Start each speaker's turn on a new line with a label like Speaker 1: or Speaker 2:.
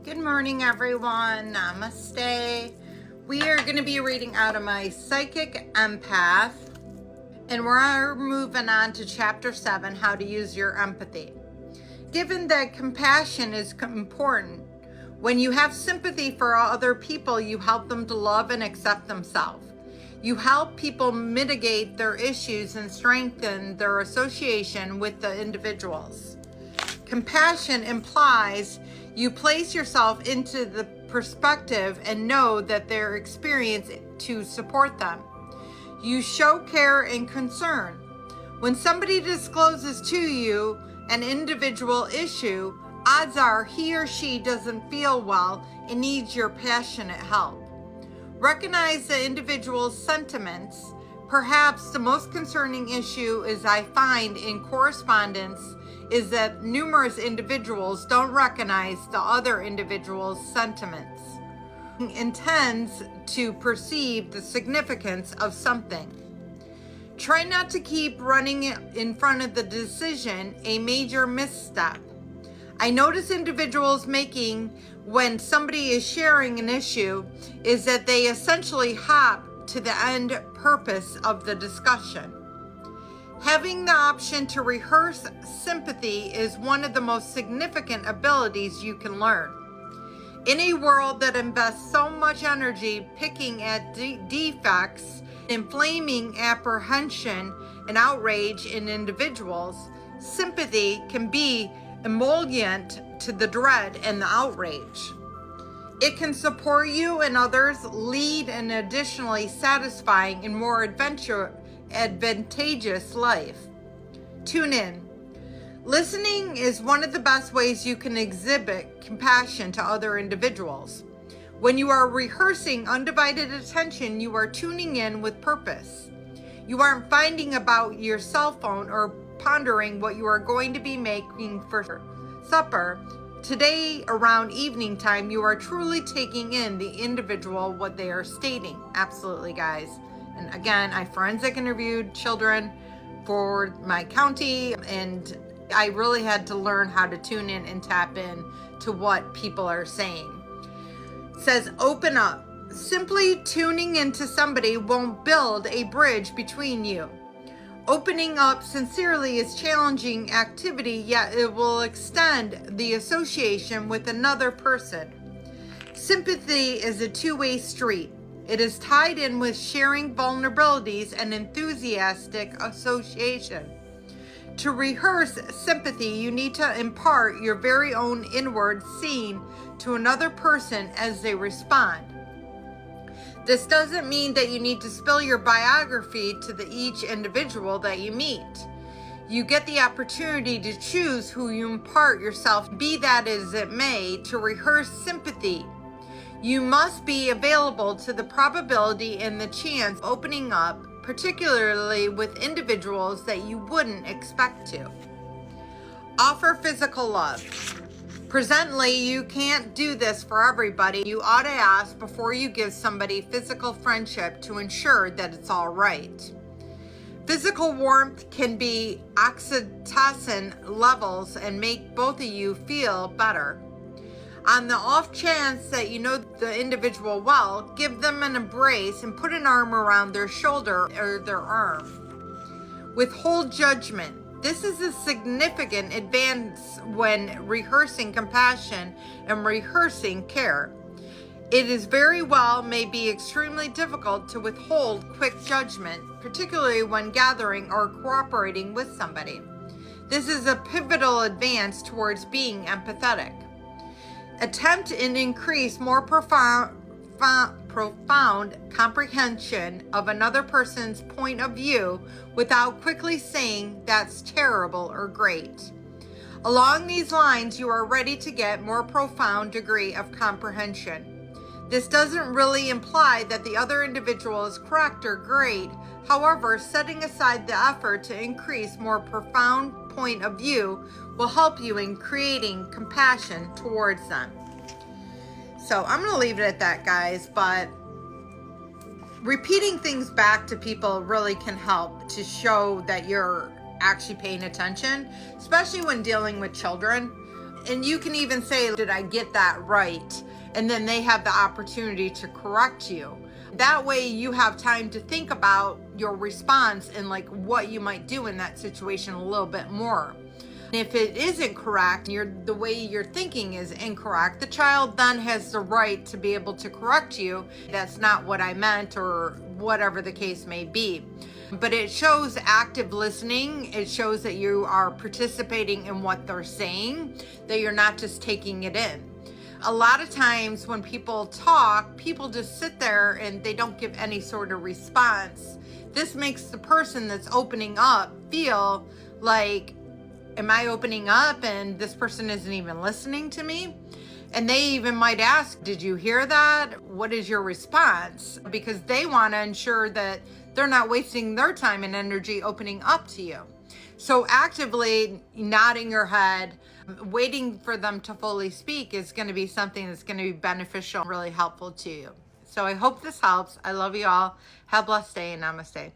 Speaker 1: Good morning, everyone. Namaste. We are going to be reading out of my Psychic Empath, and we're moving on to Chapter 7, How to Use Your Empathy. Given that compassion is important, when you have sympathy for other people, you help them to love and accept themselves. You help people mitigate their issues and strengthen their association with the individuals. Compassion implies you place yourself into the perspective and know that their experience to support them. You show care and concern. When somebody discloses to you an individual issue, odds are he or she doesn't feel well and needs your passionate help. Recognize the individual's sentiments. Perhaps the most concerning issue is I find in correspondence is that numerous individuals don't recognize the other individual's sentiments. Intends to perceive the significance of something. Try not to keep running in front of the decision, a major misstep. I notice individuals making when somebody is sharing an issue is that they essentially hop to the end purpose of the discussion. Having the option to rehearse sympathy is one of the most significant abilities you can learn. In a world that invests so much energy picking at defects, inflaming apprehension and outrage in individuals, sympathy can be emollient to the dread and the outrage. It can support you and others, lead an additionally satisfying and more advantageous life. Tune in. Listening is one of the best ways you can exhibit compassion to other individuals. When you are rehearsing undivided attention, you are tuning in with purpose. You aren't finding about your cell phone or pondering what you are going to be making for supper. Today, around evening time, you are truly taking in the individual, what they are stating. Absolutely, guys. And again, I forensic interviewed children for my county, and I really had to learn how to tune in and tap in to what people are saying. It says, open up. Simply tuning into somebody won't build a bridge between you. Opening up sincerely is challenging activity, yet it will extend the association with another person. Sympathy is a two-way street. It is tied in with sharing vulnerabilities and enthusiastic association. To rehearse sympathy, you need to impart your very own inward scene to another person as they respond. This doesn't mean that you need to spill your biography to each individual that you meet. You get the opportunity to choose who you impart yourself, be that as it may, to rehearse sympathy. You must be available to the probability and the chance of opening up, particularly with individuals that you wouldn't expect to. Offer physical love. Presently, you can't do this for everybody. You ought to ask before you give somebody physical friendship to ensure that it's all right. Physical warmth can be oxytocin levels and make both of you feel better. On the off chance that you know the individual well, give them an embrace and put an arm around their shoulder or their arm. Withhold judgment. This is a significant advance when rehearsing compassion and rehearsing care. It is very well may be extremely difficult to withhold quick judgment, particularly when gathering or cooperating with somebody. This is a pivotal advance towards being empathetic. Attempt and increase more profound comprehension of another person's point of view without quickly saying that's terrible or great. Along these lines, you are ready to get more profound degree of comprehension. This doesn't really imply that the other individual is correct or great. However, setting aside the effort to increase more profound point of view will help you in creating compassion towards them. So I'm going to leave it at that, guys, but repeating things back to people really can help to show that you're actually paying attention, especially when dealing with children. And you can even say, did I get that right? And then they have the opportunity to correct you. That way you have time to think about your response and like what you might do in that situation a little bit more. If it isn't correct, the way you're thinking is incorrect, the child then has the right to be able to correct you. That's not what I meant, or whatever the case may be. But it shows active listening. It shows that you are participating in what they're saying, that you're not just taking it in. A lot of times when people talk, people just sit there and they don't give any sort of response. This makes the person that's opening up feel like, am I opening up and this person isn't even listening to me? And they even might ask, did you hear that? What is your response? Because they want to ensure that they're not wasting their time and energy opening up to you. So actively nodding your head, waiting for them to fully speak is going to be something that's going to be beneficial and really helpful to you. So I hope this helps. I love you all. Have a blessed day and namaste.